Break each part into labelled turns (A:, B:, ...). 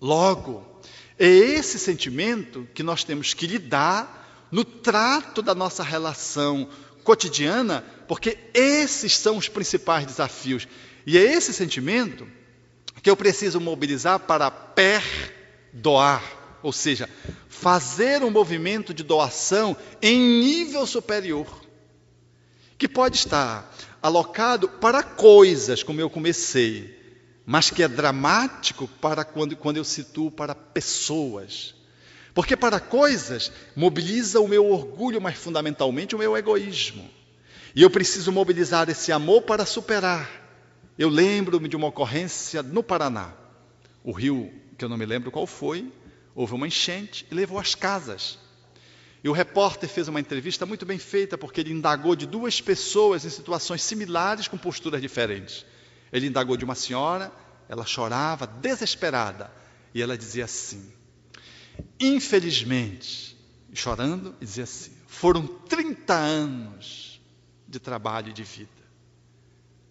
A: Logo, é esse sentimento que nós temos que lidar no trato da nossa relação cotidiana, porque esses são os principais desafios. E é esse sentimento que eu preciso mobilizar para perdoar, ou seja, fazer um movimento de doação em nível superior, que pode estar alocado para coisas, como eu comecei, mas que é dramático para quando eu situo para pessoas. Porque para coisas mobiliza o meu orgulho, mas fundamentalmente o meu egoísmo. E eu preciso mobilizar esse amor para superar. Eu lembro-me de uma ocorrência no Paraná. O rio, que eu não me lembro qual foi, houve uma enchente e levou as casas. E o repórter fez uma entrevista muito bem feita, porque ele indagou de duas pessoas em situações similares com posturas diferentes. Ele indagou de uma senhora, ela chorava, desesperada, e ela dizia assim: infelizmente, chorando, e dizia assim: foram 30 anos de trabalho e de vida.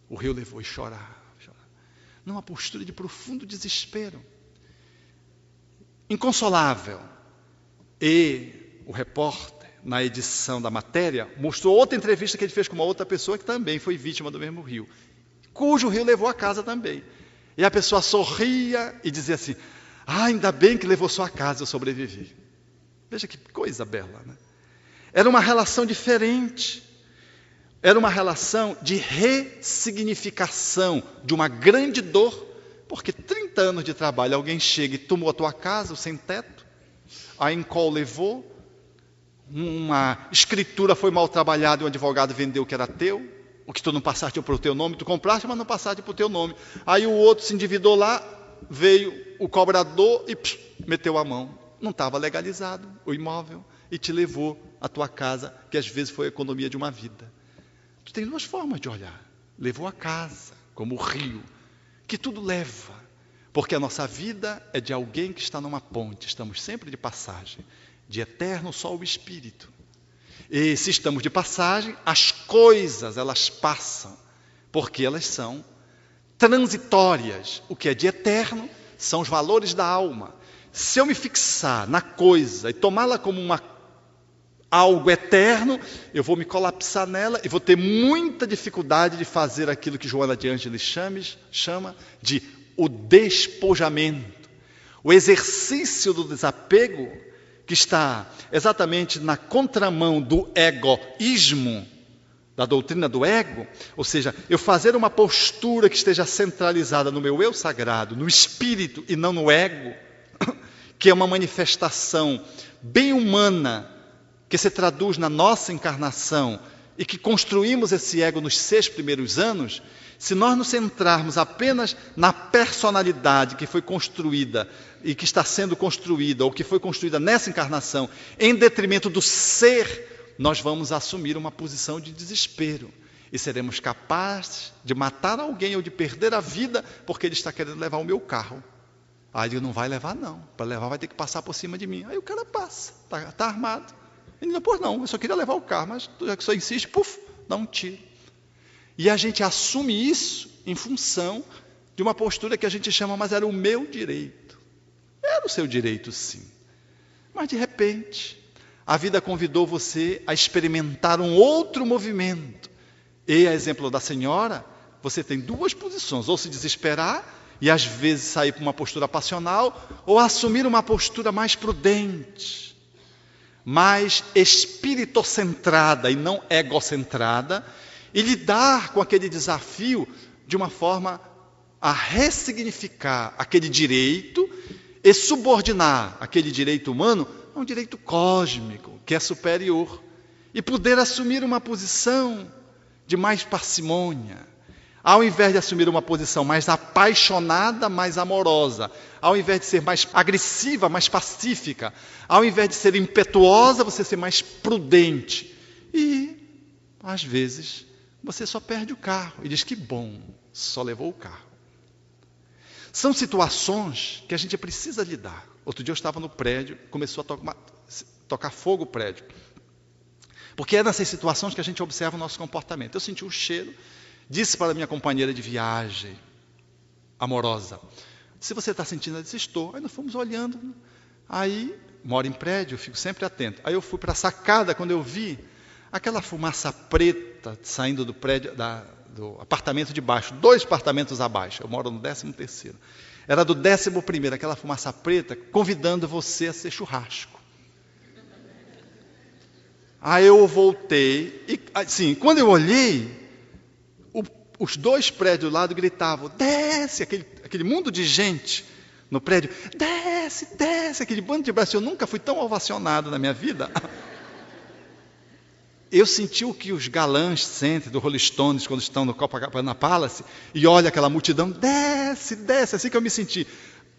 A: O rio levou e chorava, numa postura de profundo desespero, inconsolável. E o repórter, na edição da matéria, mostrou outra entrevista que ele fez com uma outra pessoa que também foi vítima do mesmo rio, cujo rio levou a casa também. E a pessoa sorria e dizia assim: ainda bem que levou sua casa, eu sobrevivi. Veja que coisa bela, né? Era uma relação diferente. Era uma relação de ressignificação de uma grande dor, porque 30 anos de trabalho, alguém chega e tomou a tua casa, o sem teto, a Encol levou, uma escritura foi mal trabalhada e um advogado vendeu o que era teu, o que tu não passaste para o teu nome, tu compraste, mas não passaste para o teu nome. Aí o outro se endividou lá, veio o cobrador e meteu a mão. Não estava legalizado o imóvel e te levou a tua casa, que às vezes foi a economia de uma vida. Tu tem duas formas de olhar. Levou a casa, como o rio, que tudo leva. Porque a nossa vida é de alguém que está numa ponte, estamos sempre de passagem. De eterno só o Espírito. E se estamos de passagem, as coisas, elas passam, porque elas são transitórias. O que é de eterno são os valores da alma. Se eu me fixar na coisa e tomá-la como algo eterno, eu vou me colapsar nela e vou ter muita dificuldade de fazer aquilo que Joana de Ângeles chama de o despojamento, o exercício do desapego, que está exatamente na contramão do egoísmo, da doutrina do ego, ou seja, eu fazer uma postura que esteja centralizada no meu eu sagrado, no espírito e não no ego, que é uma manifestação bem humana, que se traduz na nossa encarnação e que construímos esse ego nos 6 primeiros anos. Se nós nos centrarmos apenas na personalidade que foi construída e que está sendo construída, ou que foi construída nessa encarnação, em detrimento do ser, nós vamos assumir uma posição de desespero. E seremos capazes de matar alguém ou de perder a vida porque ele está querendo levar o meu carro. Aí ele não vai levar não, para levar vai ter que passar por cima de mim. Aí o cara passa, está armado. Ele não, pois não, eu só queria levar o carro, mas já que só insiste, dá um tiro. E a gente assume isso em função de uma postura que a gente chama, mas era o meu direito. Era o seu direito, sim. Mas de repente, a vida convidou você a experimentar um outro movimento. E, a exemplo da senhora, você tem duas posições: ou se desesperar e às vezes sair para uma postura passional, ou assumir uma postura mais prudente, mais espiritocentrada e não egocentrada, e lidar com aquele desafio de uma forma a ressignificar aquele direito e subordinar aquele direito humano a um direito cósmico, que é superior, e poder assumir uma posição de mais parcimônia, ao invés de assumir uma posição mais apaixonada, mais amorosa, ao invés de ser mais agressiva, mais pacífica, ao invés de ser impetuosa, você ser mais prudente. E, às vezes, você só perde o carro e diz que bom, só levou o carro. São situações que a gente precisa lidar. Outro dia eu estava no prédio, começou a tocar fogo o prédio. Porque é nessas situações que a gente observa o nosso comportamento. Eu senti um cheiro, disse para a minha companheira de viagem, amorosa, Se você está sentindo, ela disse, estou. Aí nós fomos olhando. Aí, moro em prédio, eu fico sempre atento. Aí eu fui para a sacada, quando eu vi aquela fumaça preta saindo do prédio, do apartamento de baixo, 2 apartamentos abaixo. Eu moro no 13º. Era do 11º, aquela fumaça preta, convidando você a ser churrasco. Aí eu voltei, e assim, quando eu olhei, os 2 prédios do lado gritavam, desce, aquele mundo de gente no prédio, desce, desce, aquele bando de braços. Eu nunca fui tão ovacionado na minha vida. Eu senti o que os galãs sentem do Rolling Stones quando estão no Copacabana Palace e olha aquela multidão, desce, desce, assim que eu me senti.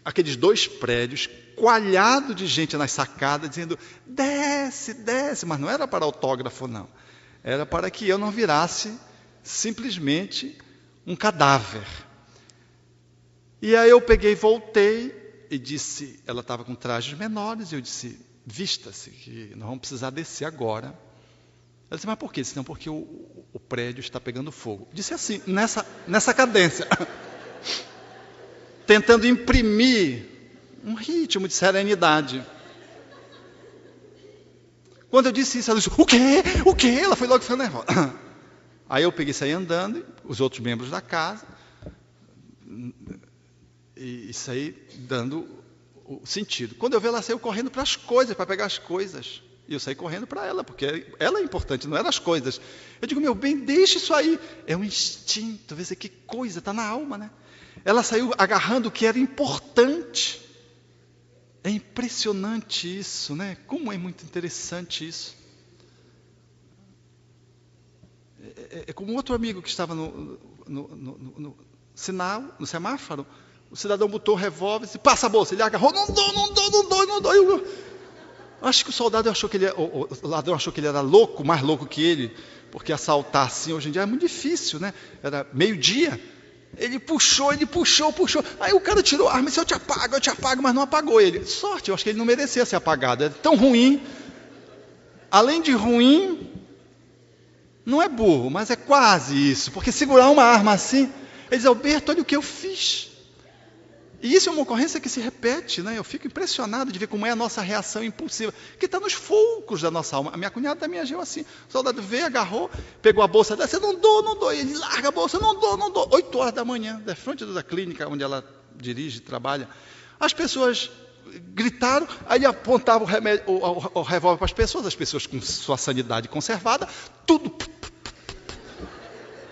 A: Aqueles 2 prédios, coalhado de gente nas sacadas, dizendo, desce, desce, mas não era para autógrafo, não. Era para que eu não virasse simplesmente um cadáver. E aí eu peguei, voltei e disse, ela estava com trajes menores, e eu disse, vista-se, que nós vamos precisar descer agora. Ela disse, mas por quê? Eu disse, não, porque o prédio está pegando fogo. Disse assim, nessa cadência. Tentando imprimir um ritmo de serenidade. Quando eu disse isso, ela disse, o quê? O quê? Ela foi logo ficando nervosa. Aí eu peguei e saí andando, os outros membros da casa, e saí dando o sentido. Quando eu vi, ela saiu correndo para as coisas, para pegar as coisas. E eu saí correndo para ela, porque ela é importante, não eram as coisas. Eu digo, meu bem, deixa isso aí. É um instinto, vê se que coisa, está na alma, né? Ela saiu agarrando o que era importante. É impressionante isso, né? Como é muito interessante isso. É como outro amigo que estava no sinal, no semáforo. O cidadão botou o revólver e disse, passa a bolsa. Ele agarrou, não dou. Acho que o soldado achou que o ladrão achou que ele era louco, mais louco que ele, porque assaltar assim hoje em dia é muito difícil, né? Era meio-dia. Ele puxou. Aí o cara tirou a arma e disse, eu te apago, mas não apagou ele. Sorte, eu acho que ele não merecia ser apagado. É tão ruim. Além de ruim, não é burro, mas é quase isso. Porque segurar uma arma assim, ele diz, Alberto, olha o que eu fiz. E isso é uma ocorrência que se repete, né? Eu fico impressionado de ver como é a nossa reação impulsiva, que está nos foucos da nossa alma. A minha cunhada também agiu assim. O soldado veio, agarrou, pegou a bolsa dela, não dou. Ele larga a bolsa, não dou. 8 horas da manhã, da frente da clínica onde ela dirige, trabalha. As pessoas gritaram, aí ele apontava o revólver para as pessoas com sua sanidade conservada, tudo.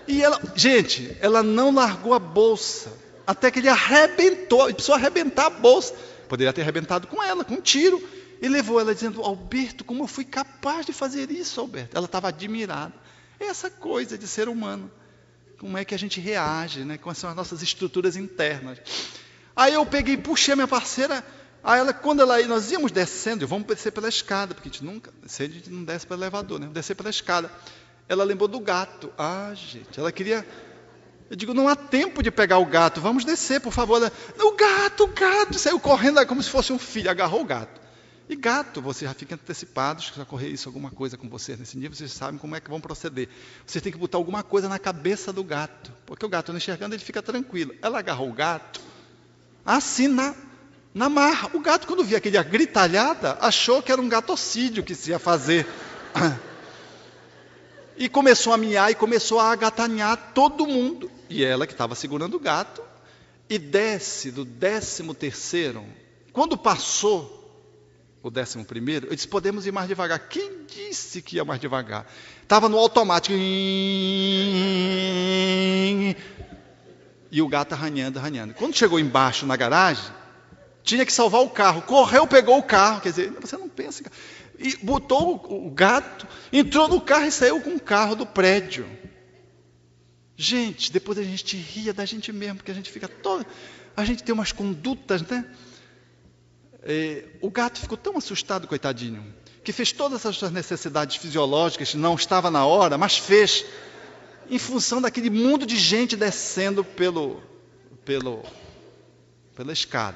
A: E ela, gente, ela não largou a bolsa. Até que ele arrebentou, ele precisou arrebentar a bolsa. Poderia ter arrebentado com ela, com um tiro. E levou ela dizendo, Alberto, como eu fui capaz de fazer isso, Alberto? Ela estava admirada. É essa coisa de ser humano. Como é que a gente reage, né? Quais são as nossas estruturas internas. Aí eu peguei e puxei a minha parceira. Aí ela, nós íamos descendo, vamos descer pela escada, porque a gente não desce pelo elevador, né? Descer pela escada. Ela lembrou do gato. Gente, ela queria... Eu digo, não há tempo de pegar o gato, vamos descer, por favor. Ela, o gato, saiu correndo como se fosse um filho, agarrou o gato. E gato, você já fica antecipado, se ocorrer isso, alguma coisa com vocês nesse nível, vocês sabem como é que vão proceder. Vocês têm que botar alguma coisa na cabeça do gato, porque o gato não enxergando, ele fica tranquilo. Ela agarrou o gato, assim na marra. O gato, quando via aquele gritalhada, achou que era um gatocídio que se ia fazer. E começou a miar e começou a agatanhar todo mundo. E ela que estava segurando o gato, e desce do 13º. Quando passou o 11º, eu disse, podemos ir mais devagar. Quem disse que ia mais devagar? Estava no automático. E o gato arranhando. Quando chegou embaixo na garagem, tinha que salvar o carro. Correu, pegou o carro. Quer dizer, você não pensa... E botou o gato, entrou no carro e saiu com o carro do prédio. Gente, depois a gente ria da gente mesmo, porque a gente fica todo... A gente tem umas condutas, né? O gato ficou tão assustado, coitadinho, que fez todas as suas necessidades fisiológicas, não estava na hora, mas fez, em função daquele mundo de gente descendo pela escada.